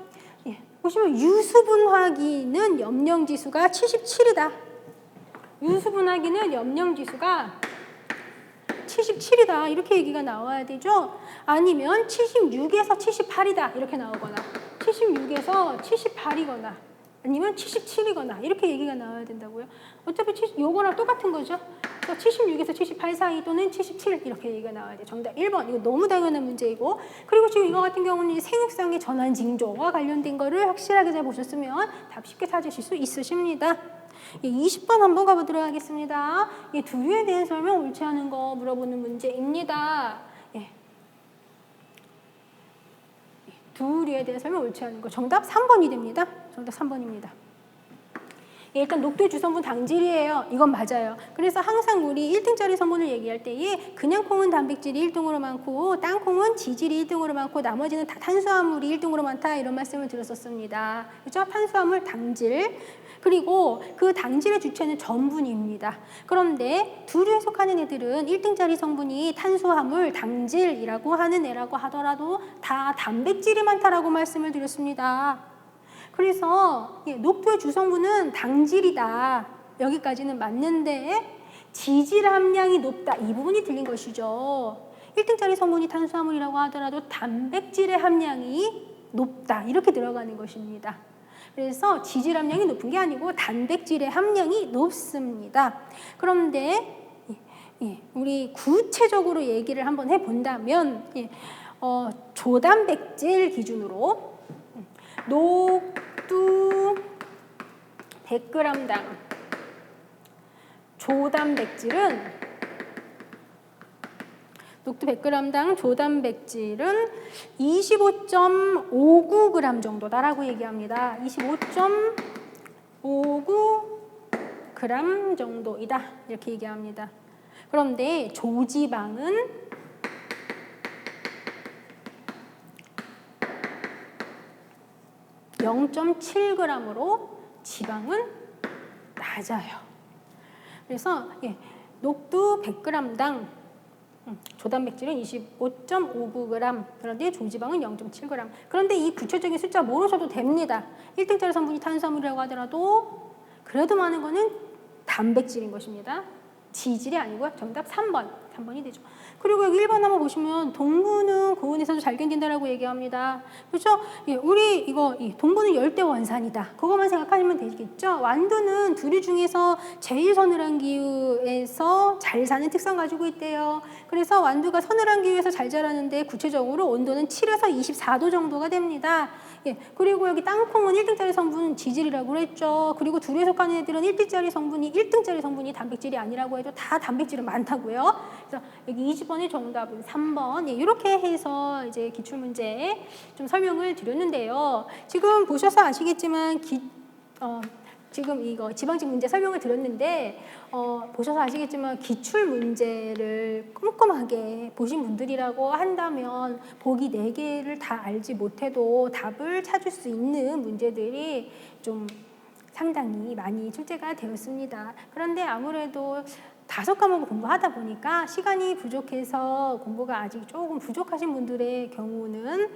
보시면 유수 분화기는 염령지수가 77이다. 유수 분화기는 염령지수가 77이다 이렇게 얘기가 나와야 되죠. 아니면 76에서 78이다 이렇게 나오거나 76에서 78이거나 아니면 77이거나 이렇게 얘기가 나와야 된다고요. 어차피 요거랑 똑같은 거죠. 그래서 76에서 78 사이 또는 77 이렇게 얘기가 나와야 돼요. 정답 1번. 이거 너무 당연한 문제이고 그리고 지금 이거 같은 경우는 생육상의 전환 징조와 관련된 거를 확실하게 잘 보셨으면 답 쉽게 찾으실 수 있으십니다. 20번 한번 가보도록 하겠습니다. 두류에 대한 설명 옳지 않은 거 물어보는 문제입니다. 두류에 대한 설명 옳지 않은 거 정답 3번이 됩니다. 정답 3번입니다. 일단 녹두의 주성분 당질이에요. 이건 맞아요. 그래서 항상 우리 1등짜리 성분을 얘기할 때에 그냥 콩은 단백질이 1등으로 많고 땅콩은 지질이 1등으로 많고 나머지는 다 탄수화물이 1등으로 많다 이런 말씀을 드렸었습니다. 그렇죠? 탄수화물 당질 그리고 그 당질의 주체는 전분입니다. 그런데 두류에 속하는 애들은 1등짜리 성분이 탄수화물 당질이라고 하는 애라고 하더라도 다 단백질이 많다라고 말씀을 드렸습니다. 그래서 녹두의 주성분은 당질이다. 여기까지는 맞는데 지질 함량이 높다. 이 부분이 틀린 것이죠. 1등짜리 성분이 탄수화물이라고 하더라도 단백질의 함량이 높다. 이렇게 들어가는 것입니다. 그래서 지질 함량이 높은 게 아니고 단백질의 함량이 높습니다. 그런데 우리 구체적으로 얘기를 한번 해본다면 조단백질 기준으로 녹두 100g당 조단백질은 녹두 100g당 조단백질은 25.59g 정도다라고 얘기합니다. 25.59g 정도이다 이렇게 얘기합니다. 그런데 조지방은 0.7g으로 지방은 낮아요. 그래서 녹두 100g당 조단백질은 25.59g, 그런데 조지방은 0.7g. 그런데 이 구체적인 숫자 모르셔도 됩니다. 1등짜리 성분이 탄수화물이라고 하더라도 그래도 많은 거는 단백질인 것입니다. 지질이 아니고요. 정답 3번. 3번이 되죠. 그리고 여기 1번 한번 보시면 동부는 고온에서도 잘 견딘다라고 얘기합니다. 그렇죠? 예, 우리 이거 동부는 열대 원산이다. 그것만 생각하시면 되겠죠? 완두는 두류 중에서 제일 서늘한 기후에서 잘 사는 특성 가지고 있대요. 그래서 완두가 서늘한 기후에서 잘 자라는데 구체적으로 온도는 7에서 24도 정도가 됩니다. 예, 그리고 여기 땅콩은 1등짜리 성분은 지질이라고 했죠. 그리고 두류에 속하는 애들은 1등짜리 성분이 단백질이 아니라고 해도 다 단백질은 많다고요. 그래서 여기 20번의 정답은 3번. 예, 이렇게 해서 이제 기출문제 좀 설명을 드렸는데요. 지금 보셔서 아시겠지만 지금 이거 지방직 문제 설명을 드렸는데 보셔서 아시겠지만 기출 문제를 꼼꼼하게 보신 분들이라고 한다면 보기 4개를 다 알지 못해도 답을 찾을 수 있는 문제들이 좀 상당히 많이 출제가 되었습니다. 그런데 아무래도 5과목을 공부하다 보니까 시간이 부족해서 공부가 아직 조금 부족하신 분들의 경우는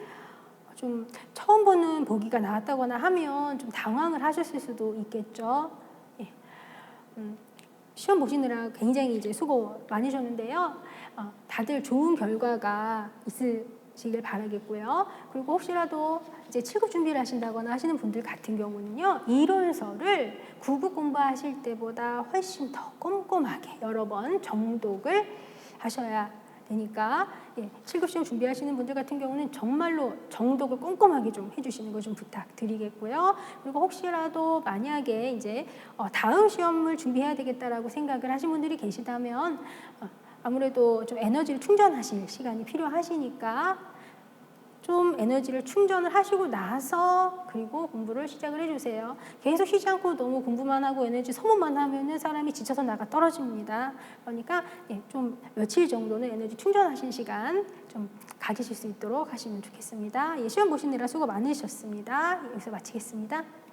좀 처음 보는 보기가 나왔다거나 하면 좀 당황을 하셨을 수도 있겠죠. 예. 시험 보시느라 굉장히 이제 수고 많으셨는데요. 다들 좋은 결과가 있으시길 바라겠고요. 그리고 혹시라도 이제 7급 준비를 하신다거나 하시는 분들 같은 경우는요, 이론서를 9급 공부하실 때보다 훨씬 더 꼼꼼하게 여러 번 정독을 하셔야 되니까 7급 시험 준비하시는 분들 같은 경우는 정말로 정독을 꼼꼼하게 좀 해주시는 거 좀 부탁드리겠고요. 그리고 혹시라도 만약에 이제 다음 시험을 준비해야 되겠다라고 생각을 하신 분들이 계시다면 아무래도 좀 에너지를 충전하실 시간이 필요하시니까 좀 에너지를 충전을 하시고 나서 그리고 공부를 시작을 해주세요. 계속 쉬지 않고 너무 공부만 하고 에너지 소모만 하면은 사람이 지쳐서 나가 떨어집니다. 그러니까 좀 며칠 정도는 에너지 충전하신 시간 좀 가지실 수 있도록 하시면 좋겠습니다. 시험 보시느라 수고 많으셨습니다. 여기서 마치겠습니다.